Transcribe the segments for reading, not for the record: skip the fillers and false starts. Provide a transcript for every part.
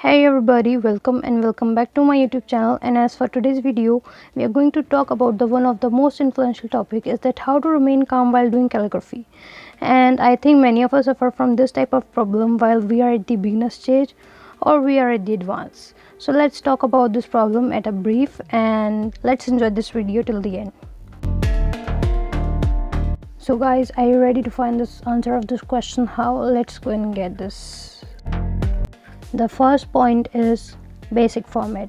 Hey everybody, welcome back to my YouTube channel. And as for today's video, we are going to talk about the one of the most influential topic is that how to remain calm while doing calligraphy. And I think many of us suffer from this type of problem while we are at the beginner stage or we are at the advanced. So let's talk about this problem at a brief and let's enjoy this video till the end. So guys, are you ready to find this answer of this question? How? Let's go and get this. The first point is basic format.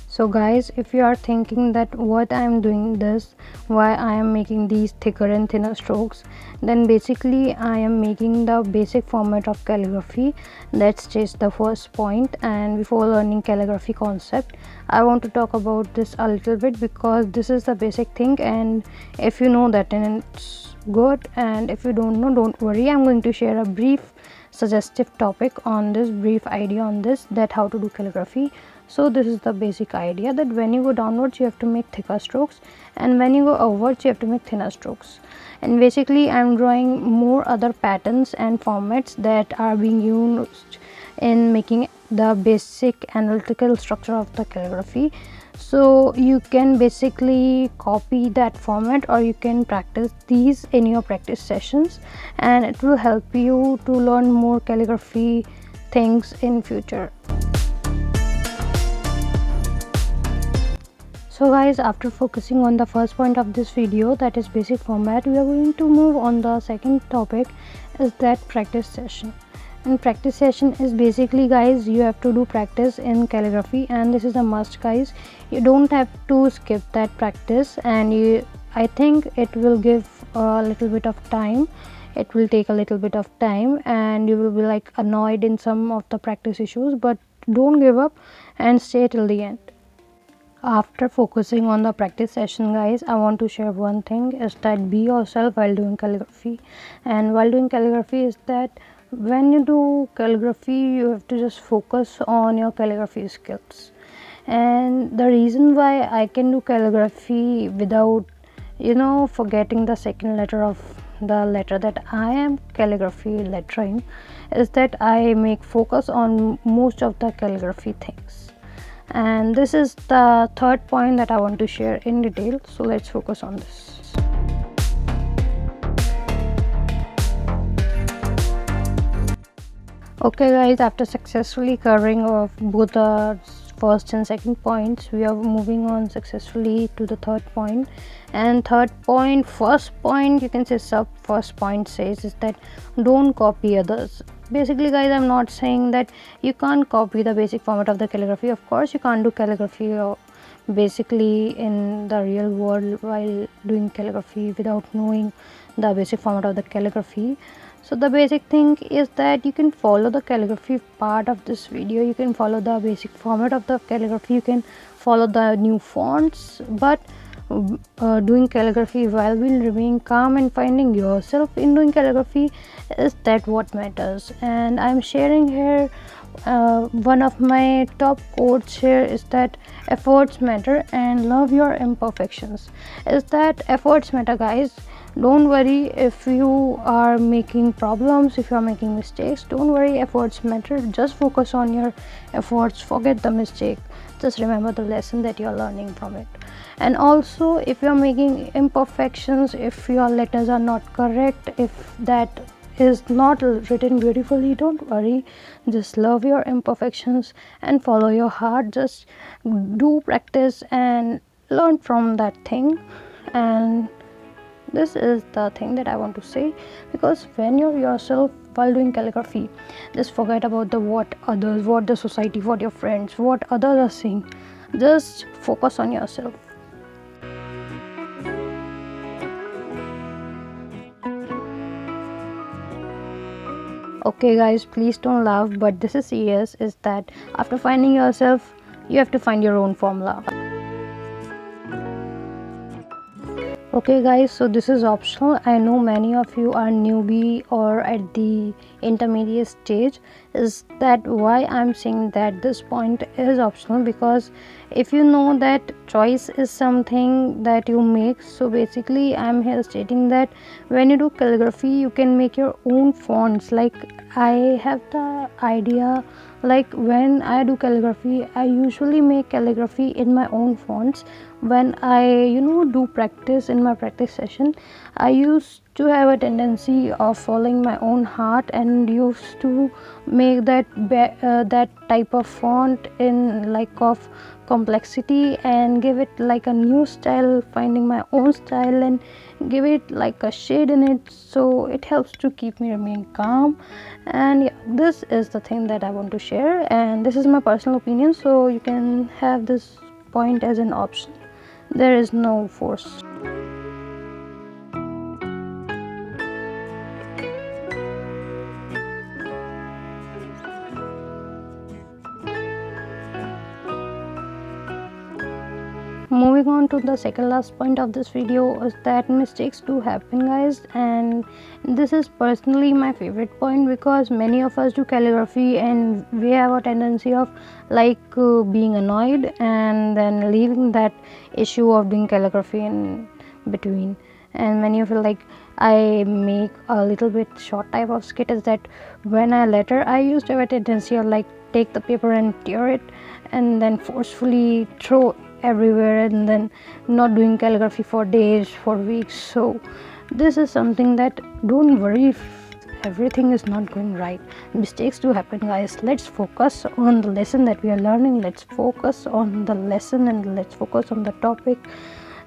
So guys, if you are thinking that what I am doing this, why I am making these thicker and thinner strokes, then basically I am making the basic format of calligraphy. That's just the first point. And before learning calligraphy concept, I want to talk about this a little bit because this is the basic thing, and if you know that, then it's good, and if you don't know, don't worry. I'm going to share a brief suggestive topic on this, brief idea on this, that how to do calligraphy. So this is the basic idea, that when you go downwards you have to make thicker strokes, and when you go upwards you have to make thinner strokes. And basically I'm drawing more other patterns and formats that are being used in making the basic analytical structure of the calligraphy. So you can basically copy that format or you can practice these in your practice sessions, and it will help you to learn more calligraphy things in future. So guys, after focusing on the first point of this video, that is basic format, we are going to move on the second topic, is that practice session. And practice session is basically, guys, you have to do practice in calligraphy, and this is a must, guys. You don't have to skip that practice, and I think it will give a little bit of time. It will take a little bit of time and you will be like annoyed in some of the practice issues, but don't give up and stay till the end. After focusing on the practice session, guys, I want to share one thing, is that be yourself while doing calligraphy. And while doing calligraphy is that when you do calligraphy, you have to just focus on your calligraphy skills. And the reason why I can do calligraphy without forgetting the second letter of the letter that I am calligraphy lettering is that I make focus on most of the calligraphy things. And this is the third point that I want to share in detail, so let's focus on this. Okay guys, after successfully covering of both the first and second points, we are moving on successfully to the third point. And first point, you can say first point says is that don't copy others. Basically guys, I'm not saying that you can't copy the basic format of the calligraphy. Of course you can't do calligraphy basically in the real world while doing calligraphy without knowing the basic format of the calligraphy. So the basic thing is that you can follow the calligraphy part of this video, you can follow the basic format of the calligraphy, you can follow the new fonts, but doing calligraphy while being remaining calm and finding yourself in doing calligraphy is that what matters. And I'm sharing here one of my top quotes here, is that efforts matter and love your imperfections. Is that efforts matter, guys. Don't worry if you are making problems, if you are making mistakes, don't worry, efforts matter. Just focus on your efforts, forget the mistake, just remember the lesson that you are learning from it. And also, if you are making imperfections, if your letters are not correct, if that is not written beautifully, don't worry, just love your imperfections and follow your heart. Just do practice and learn from that thing. And this is the thing that I want to say, because when you're yourself while doing calligraphy, just forget about the what others, what the society, what your friends, what others are saying. Just focus on yourself. Okay guys, please don't laugh, but this is serious, is that after finding yourself, you have to find your own formula. Okay guys, so this is optional. I know many of you are newbie or at the intermediate stage. Is that why I'm saying that this point is optional? Because if you know that choice is something that you make, so basically I'm here stating that when you do calligraphy, you can make your own fonts. Like I have the idea Like when I do calligraphy, I usually make calligraphy in my own fonts. When I do practice in my practice session, I used to have a tendency of following my own heart and used to make that type of font in like of complexity and give it like a new style, finding my own style and give it like a shade in it, so it helps to keep me remain calm. And yeah, this is the thing that I want to share, and this is my personal opinion, so you can have this point as an option. There is no force. Moving on to the second last point of this video is that mistakes do happen, guys, and this is personally my favorite point because many of us do calligraphy and we have a tendency of being annoyed and then leaving that issue of doing calligraphy in between. And many of you, like, I make a little bit short type of skit is that when I letter, I used to have a tendency of like take the paper and tear it and then forcefully throw everywhere and then not doing calligraphy for days, for weeks. So this is something that, don't worry if everything is not going right. Mistakes do happen, guys. Let's focus on the lesson that we are learning. Let's focus on the lesson and let's focus on the topic.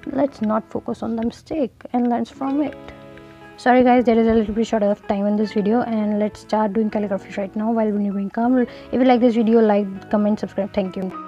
Let's not focus on the mistake and learn from it. Sorry guys, there is a little bit short of time in this video, and let's start doing calligraphy right now while we're doing calm. If you like this video, like, comment, subscribe. Thank you.